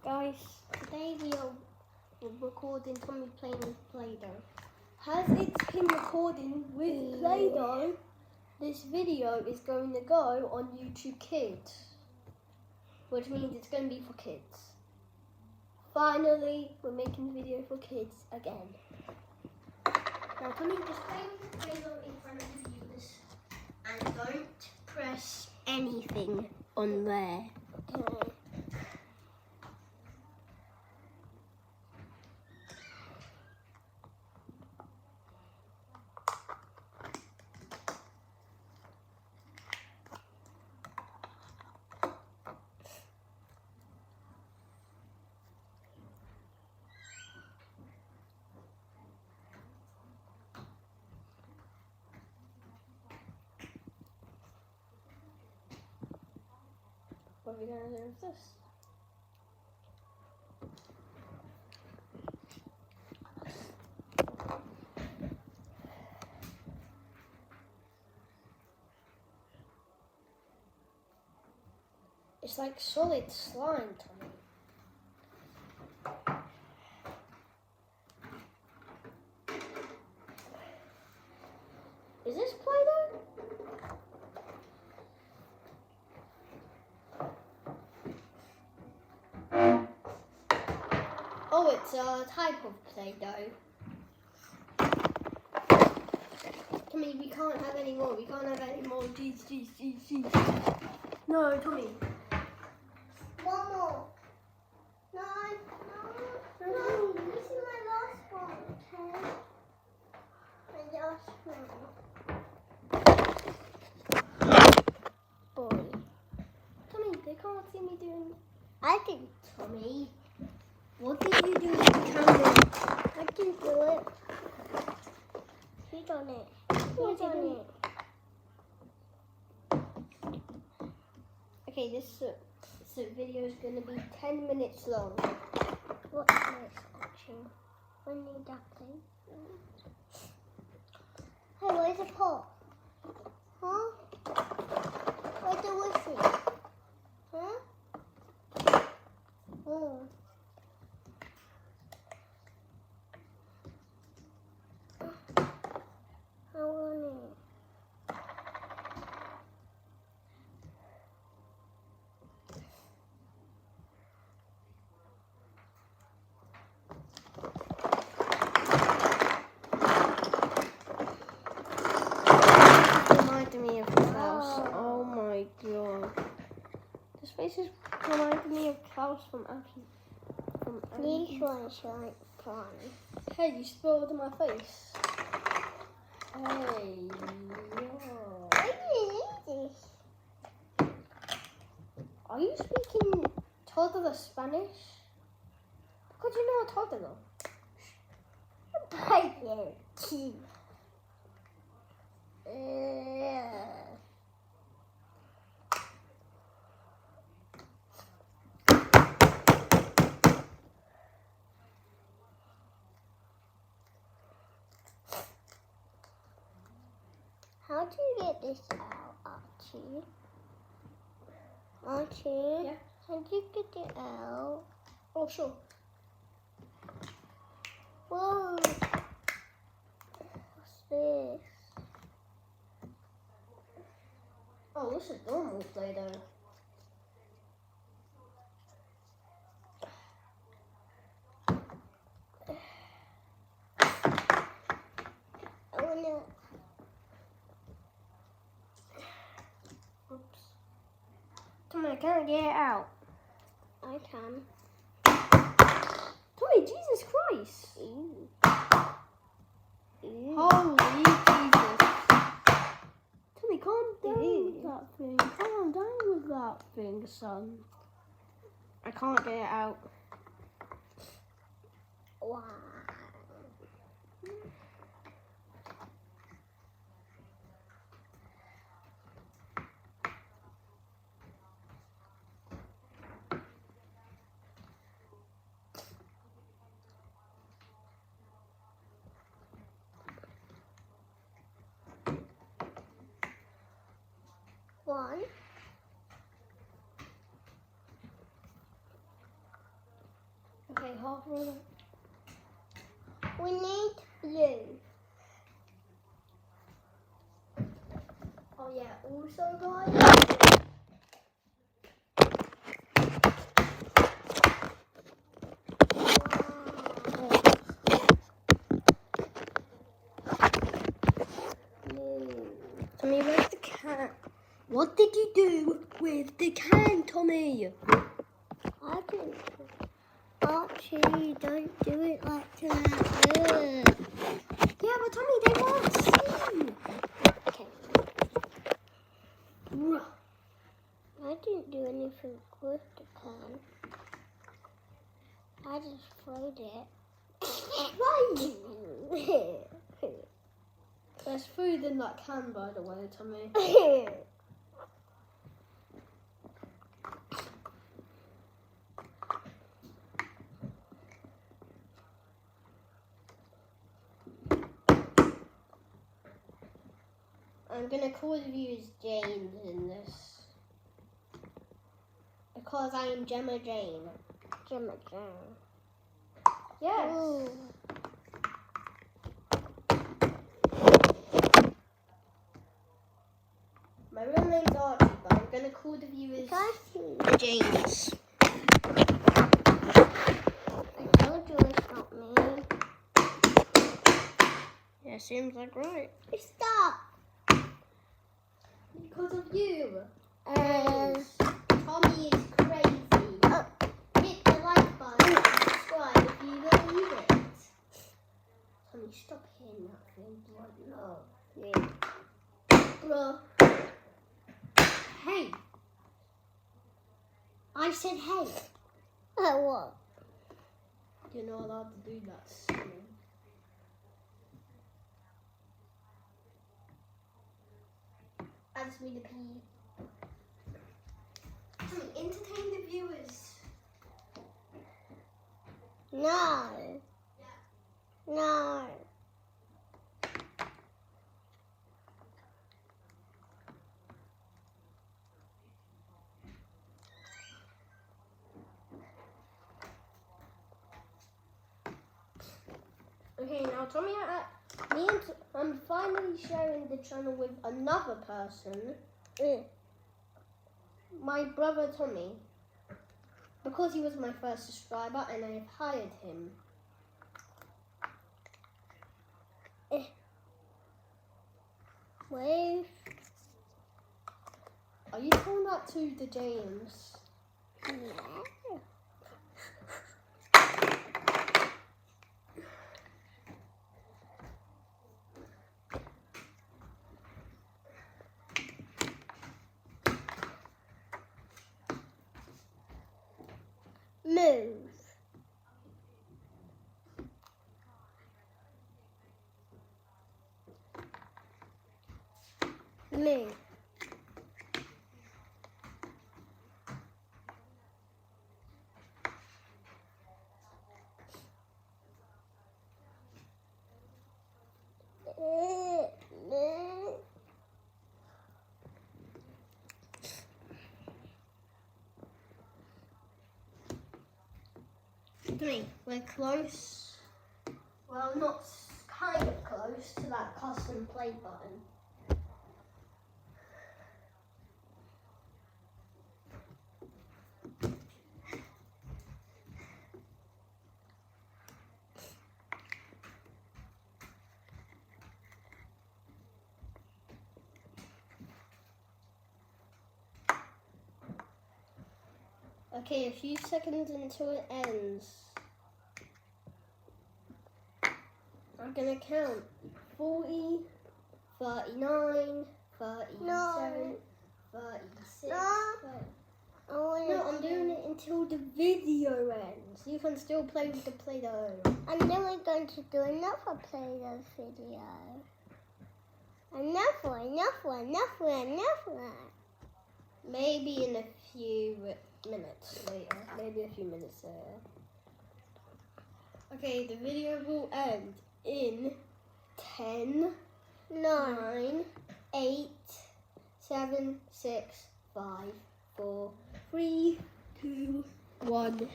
Guys, today we are recording Tommy playing with Play-Doh. As it's him recording with Play-Doh, this video is going to go on YouTube Kids, which means it's going to be for kids. Finally, we're making the video for kids again. Now Tommy, just play with the Play-Doh in front of the viewers and don't press anything on there. Okay. What are we going to do with this? It's like solid slime, Tommy. Is this Play-Doh? Oh, it's a type of Play-Doh. Tommy, we can't have any more. We can't have any more. Jeez. No, Tommy. One more. No. This is my last one, okay? My last one. Boy. Tommy, they can't see me doing... I can. Tommy, what did you do with the camera? I can do it. You done it. You done it. Okay, this video is going to be 10 minutes long. What's next action? We need that thing. Hey, where's the pot? Huh? Where's the whistle? Huh? Oh. I want it. Reminded me of Klaus. Oh my god. This face is reminding me of Klaus from Abby. These ones are like fun. Hey, you spilled on my face. Hey, yo. Why do you need this? Are you speaking toddler Spanish? Because you know a toddler. Bite your teeth. How do you get this out, Archie? Archie? Yeah? How do you get it out? Oh, sure. Whoa! What's this? Oh, this is normal Play-Doh. I wanna. Oops. Tommy, I can't get it out. I can. Tommy, Jesus Christ. Ew. Holy Jesus. Tommy, calm down with that thing. Calm down with that thing, son. I can't get it out. Wow. One. make half of it. We need blue. Oh yeah, also guys. Tommy, where's the can? What did you do with the can, Tommy? I didn't. Archie, don't do it like that. Yeah, but Tommy, they won't see. Okay. I didn't do anything with the can. I just throwed it. Right. There's food in that can, by the way, Tommy. I'm gonna call you as James in this. Because I am Gemma Jane. Gemma Jane. Yes. Ooh. My real name's Archie, but I'm gonna call the viewers Archie. James. I told you it's not me. Yeah, seems like right. Stop. Because of you. Uh, Tommy is crazy. Hit the like button and subscribe if you believe it. Tommy, stop hitting that thing. No. yeah. Bruh. Hey. I said hey. What? You're not allowed to do that, silly. Ask me to pee. Tommy, entertain the viewers. No. No. Okay, now Tommy, I'm finally sharing the channel with another person. My brother Tommy. Because he was my first subscriber and I've hired him. Wave. Are you telling that to the James? Yeah. Move. Move. Tommy, we're close. Well, not kind of close to that custom play button. Okay, a few seconds until it ends. I'm gonna count 40, 39, 37, No. 36. No. 30. No, I'm doing it until the video ends. You can still play with the Play-Doh. And then we're going to do another Play-Doh video. Another one. Maybe in a few minutes later. Maybe a few minutes later. Okay, the video will end in 10, 9, 8, 7, 6, 5, 4, 3, 2, 1.